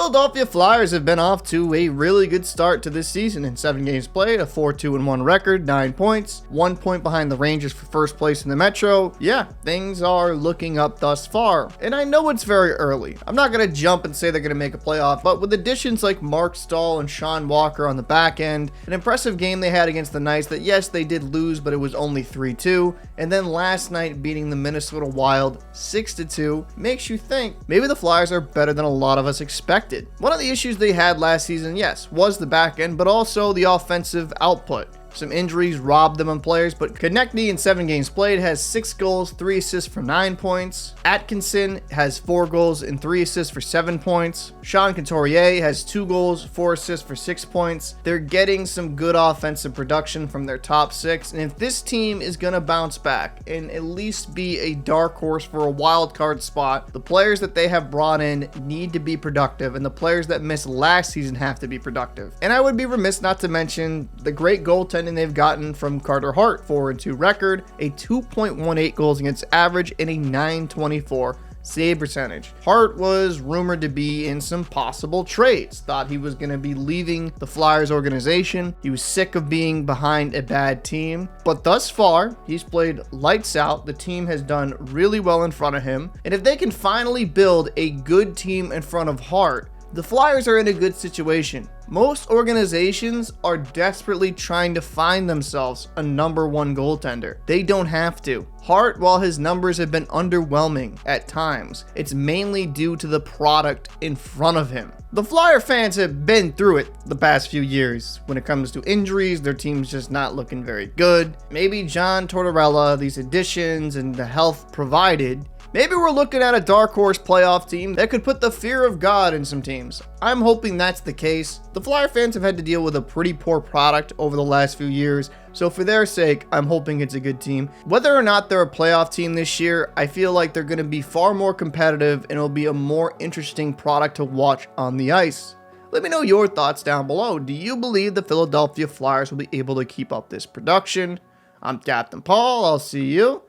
Philadelphia Flyers have been off to a really good start to this season. In 7 games played, a 4-2-1 record, 9 points, 1 point behind the Rangers for first place in the Metro. Yeah, things are looking up thus far. And I know it's very early. I'm not going to jump and say they're going to make a playoff, but with additions like Mark Stahl and Sean Walker on the back end, an impressive game they had against the Knights that, yes, they did lose, but it was only 3-2. And then last night beating the Minnesota Wild 6-2 makes you think maybe the Flyers are better than a lot of us expected. One of the issues they had last season, yes, was the back end, but also the offensive output. Some injuries robbed them on players, but Konechny in 7 games played has 6 goals, 3 assists for 9 points. Atkinson has 4 goals and 3 assists for 7 points. Sean Couturier has 2 goals, 4 assists for 6 points. They're getting some good offensive production from their top 6, and if this team is going to bounce back and at least be a dark horse for a wild card spot, the players that they have brought in need to be productive, and the players that missed last season have to be productive. And I would be remiss not to mention the great goaltending they've gotten from Carter Hart, 4-2 record, a 2.18 goals against average, and a .924 save percentage. Hart was rumored to be in some possible trades. Thought he was going to be leaving the Flyers organization. He was sick of being behind a bad team. But thus far, he's played lights out. The team has done really well in front of him. And if they can finally build a good team in front of Hart, the Flyers are in a good situation. Most organizations are desperately trying to find themselves a number 1 goaltender. They don't have to. Hart, while his numbers have been underwhelming at times, it's mainly due to the product in front of him. The Flyer fans have been through it the past few years. When it comes to injuries, their team's just not looking very good. Maybe John Tortorella, these additions and the health provided, maybe we're looking at a dark horse playoff team that could put the fear of God in some teams. I'm hoping that's the case. The Flyer fans have had to deal with a pretty poor product over the last few years, so for their sake, I'm hoping it's a good team. Whether or not they're a playoff team this year, I feel like they're going to be far more competitive and it'll be a more interesting product to watch on the ice. Let me know your thoughts down below. Do you believe the Philadelphia Flyers will be able to keep up this production? I'm Captain Paul. I'll see you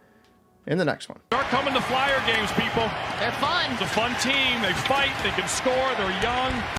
in the next one. Start coming to Flyer games, people. They're fun. It's a fun team. They fight. They can score. They're young.